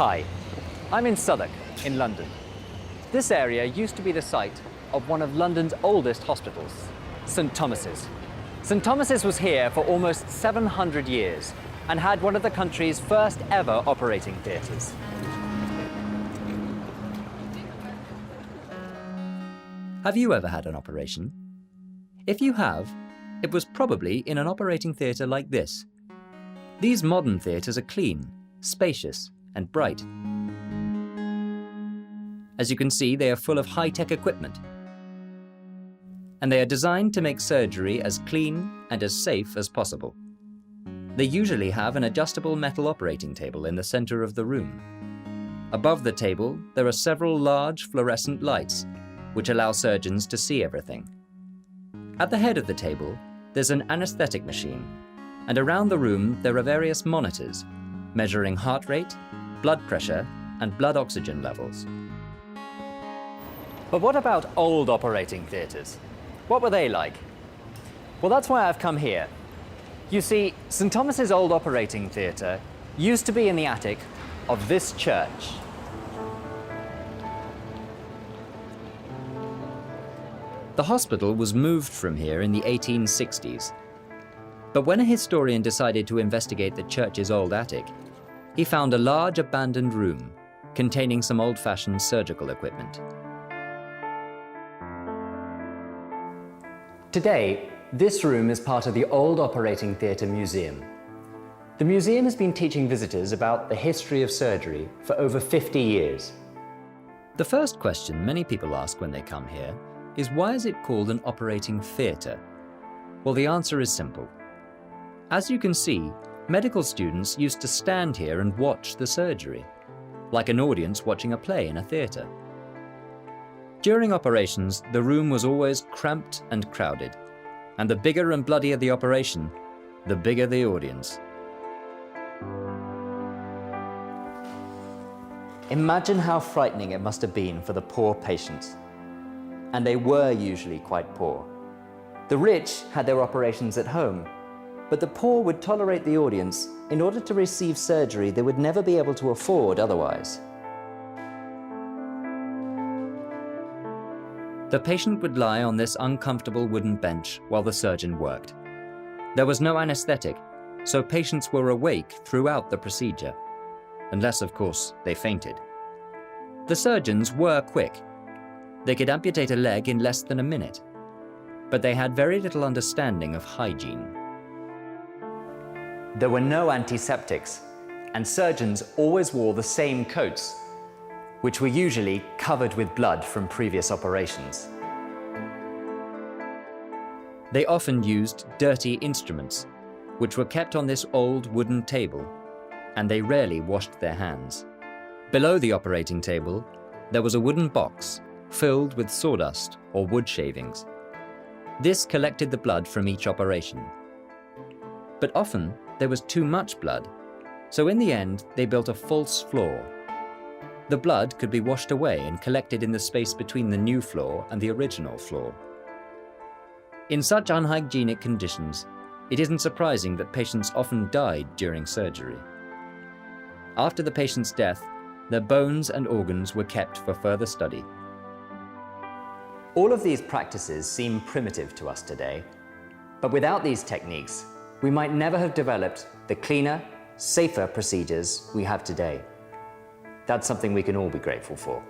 Hi, I'm in Southwark, in London. This area used to be the site of one of London's oldest hospitals, St Thomas's. St Thomas's was here for almost 700 years and had one of the country's first ever operating theatres. Have you ever had an operation? If you have, it was probably in an operating theatre like this. These modern theatres are clean, spacious, and bright. As you can see, they are full of high-tech equipment. And they are designed to make surgery as clean and as safe as possible. They usually have an adjustable metal operating table in the center of the room. Above the table, there are several large fluorescent lights, which allow surgeons to see everything. At the head of the table, there's an anesthetic machine, and around the room there are various monitors, measuring heart rate, blood pressure, and blood oxygen levels. But what about old operating theatres? What were they like? Well, that's why I've come here. You see, St Thomas's old operating theatre used to be in the attic of this church. The hospital was moved from here in the 1860s. But when a historian decided to investigate the church's old attic, he found a large abandoned room containing some old-fashioned surgical equipment. Today, this room is part of the Old Operating Theatre Museum. The museum has been teaching visitors about the history of surgery for over 50 years. The first question many people ask when they come here is, why is it called an operating theatre? Well, the answer is simple. As you can see, medical students used to stand here and watch the surgery, like an audience watching a play in a theatre. During operations, the room was always cramped and crowded, and the bigger and bloodier the operation, the bigger the audience. Imagine how frightening it must have been for the poor patients. And they were usually quite poor. The rich had their operations at home, but the poor would tolerate the audience in order to receive surgery they would never be able to afford otherwise. The patient would lie on this uncomfortable wooden bench while the surgeon worked. There was no anesthetic, so patients were awake throughout the procedure, unless, of course, they fainted. The surgeons were quick. They could amputate a leg in less than a minute, but they had very little understanding of hygiene. There were no antiseptics, and surgeons always wore the same coats, which were usually covered with blood from previous operations. They often used dirty instruments, which were kept on this old wooden table, and they rarely washed their hands. Below the operating table, there was a wooden box filled with sawdust or wood shavings. This collected the blood from each operation. But often there was too much blood, so in the end they built a false floor. The blood could be washed away and collected in the space between the new floor and the original floor. In such unhygienic conditions, it isn't surprising that patients often died during surgery. After the patient's death, their bones and organs were kept for further study. All of these practices seem primitive to us today, but without these techniques, we might never have developed the cleaner, safer procedures we have today. That's something we can all be grateful for.